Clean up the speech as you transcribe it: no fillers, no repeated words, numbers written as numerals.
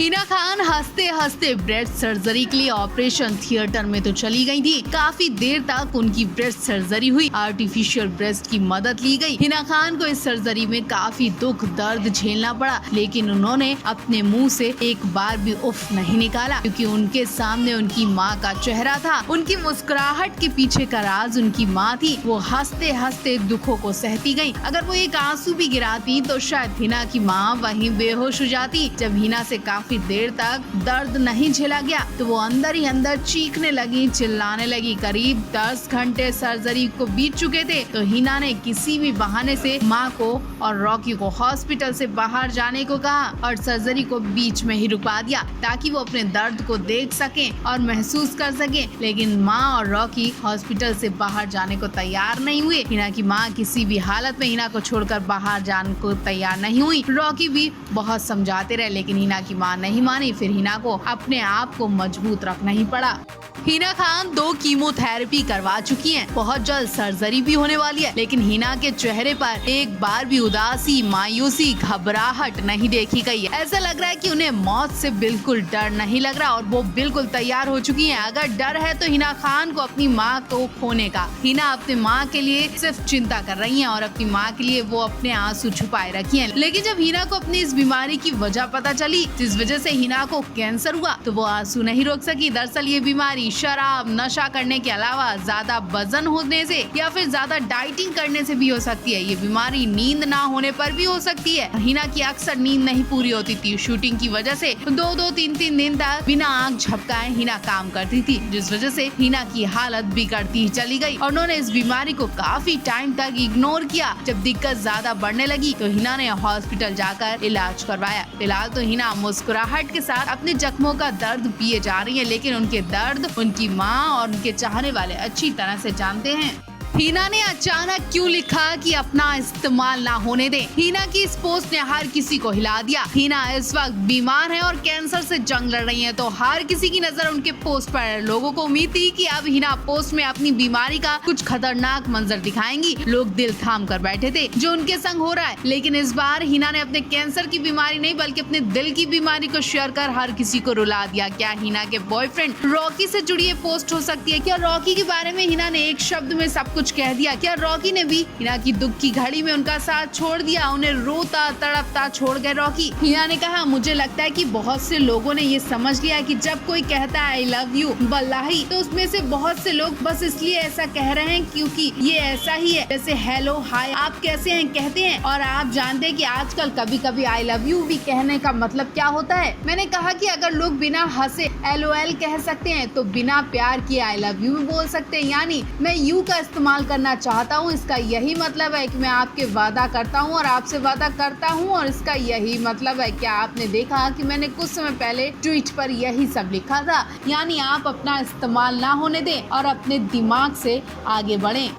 हिना खान हंसते हंसते breast surgery के लिए ऑपरेशन थिएटर में तो चली गई थी। काफी देर तक उनकी ब्रेस्ट सर्जरी हुई, आर्टिफिशियल ब्रेस्ट की मदद ली गई। हिना खान को इस सर्जरी में काफी दुख दर्द झेलना पड़ा, लेकिन उन्होंने अपने मुंह से एक बार भी उफ नहीं निकाला, क्योंकि उनके सामने उनकी माँ का चेहरा था। उनकी मुस्कुराहट के पीछे का राज उनकी माँ थी। वो हंसते हंसते दुखों को सहती गई। अगर वो एक आंसू भी गिराती तो शायद हिना की माँ वहीं बेहोश हो जाती। जब हिना से काफी देर तक दर्द नहीं झेला गया तो वो अंदर ही अंदर चीखने लगी, चिल्लाने लगी। करीब 10 घंटे सर्जरी को बीत चुके थे तो हिना ने किसी भी बहाने से माँ को और रॉकी को हॉस्पिटल से बाहर जाने को कहा और सर्जरी को बीच में ही रुकवा दिया, ताकि वो अपने दर्द को देख सके और महसूस कर सके। लेकिन माँ और रॉकी हॉस्पिटल से बाहर जाने को तैयार नहीं हुए। हिना की माँ किसी भी हालत में हिना को छोड़कर बाहर जाने को तैयार नहीं हुई। रॉकी भी बहुत समझाते रहे, लेकिन हिना की माँ नहीं मानी। फिर हिना को अपने आप को मजबूत रखना ही पड़ा। हिना खान 2 कीमोथेरेपी करवा चुकी हैं। बहुत जल्द सर्जरी भी होने वाली है, लेकिन हिना के चेहरे पर एक बार भी उदासी, मायूसी, घबराहट नहीं देखी गई है। ऐसा लग रहा है कि उन्हें मौत से बिल्कुल डर नहीं लग रहा और वो बिल्कुल तैयार हो चुकी हैं। अगर डर है तो हिना खान को अपनी माँ को खोने का। हिना अपने माँ के लिए सिर्फ चिंता कर रही है और अपनी माँ के लिए वो अपने आंसू छुपाए रखी है। लेकिन जब हिना को अपनी इस बीमारी की वजह पता चली, जिस वजह से हिना को कैंसर हुआ, तो वो आंसू नहीं रोक सकी। दरअसल ये बीमारी शराब, नशा करने के अलावा ज्यादा वजन होने से या फिर ज्यादा डाइटिंग करने से भी हो सकती है। ये बीमारी नींद ना होने पर भी हो सकती है। हिना की अक्सर नींद नहीं पूरी होती थी। शूटिंग की वजह से 2-2, 3-3 दिन तक बिना आंख झपकाए हिना काम करती थी, जिस वजह से हिना की हालत बिगड़ती ही चली गई और उन्होंने इस बीमारी को काफी टाइम तक इग्नोर किया। जब दिक्कत ज्यादा बढ़ने लगी तो हिना ने हॉस्पिटल जाकर इलाज करवाया। फिलहाल तो हिना मुस्कुराहट के साथ अपने जख्मों का दर्द पिए जा रही है, लेकिन उनके दर्द उनकी माँ और उनके चाहने वाले अच्छी तरह से जानते हैं। हिना ने अचानक क्यों लिखा कि अपना इस्तेमाल ना होने दे। हिना की इस पोस्ट ने हर किसी को हिला दिया। हिना इस वक्त बीमार है और कैंसर से जंग लड़ रही है, तो हर किसी की नजर उनके पोस्ट पर है। लोगों को उम्मीद थी कि अब हिना पोस्ट में अपनी बीमारी का कुछ खतरनाक मंजर दिखाएंगी। लोग दिल थाम कर बैठे थे जो उनके संग हो रहा है, लेकिन इस बार हिना ने अपने कैंसर की बीमारी नहीं बल्कि अपने दिल की बीमारी को शेयर कर हर किसी को रुला दिया। क्या हिना के बॉयफ्रेंड रॉकी से जुड़ी ये पोस्ट हो सकती है? क्या रॉकी के बारे में हिना ने एक शब्द में सब कुछ कह दिया? क्या रॉकी ने भी हिना की दुख की घड़ी में उनका साथ छोड़ दिया? उन्हें रोता तड़पता छोड़ गए रॉकी। हिना ने कहा, मुझे लगता है कि बहुत से लोगों ने ये समझ लिया है कि जब कोई कहता है आई लव यू वल्लाही, तो उसमें से बहुत से लोग बस इसलिए ऐसा कह रहे हैं क्योंकि ये ऐसा ही है। जैसे हेलो, हाय, आप कैसे हैं कहते हैं। और आप जानते हैं कि आजकल कभी कभी आई लव यू भी कहने का मतलब क्या होता है? मैंने कहा कि अगर लोग बिना हंसे LOL कह सकते हैं तो बिना प्यार किए आई लव यू भी बोल सकते हैं। यानी मैं यू का इस्तेमाल करना चाहता हूँ, इसका यही मतलब है कि मैं आपके वादा करता हूँ और आपसे वादा करता हूँ, और इसका यही मतलब है। क्या आपने देखा कि मैंने कुछ समय पहले ट्वीट पर यही सब लिखा था? यानी आप अपना इस्तेमाल ना होने दें और अपने दिमाग से आगे बढ़ें।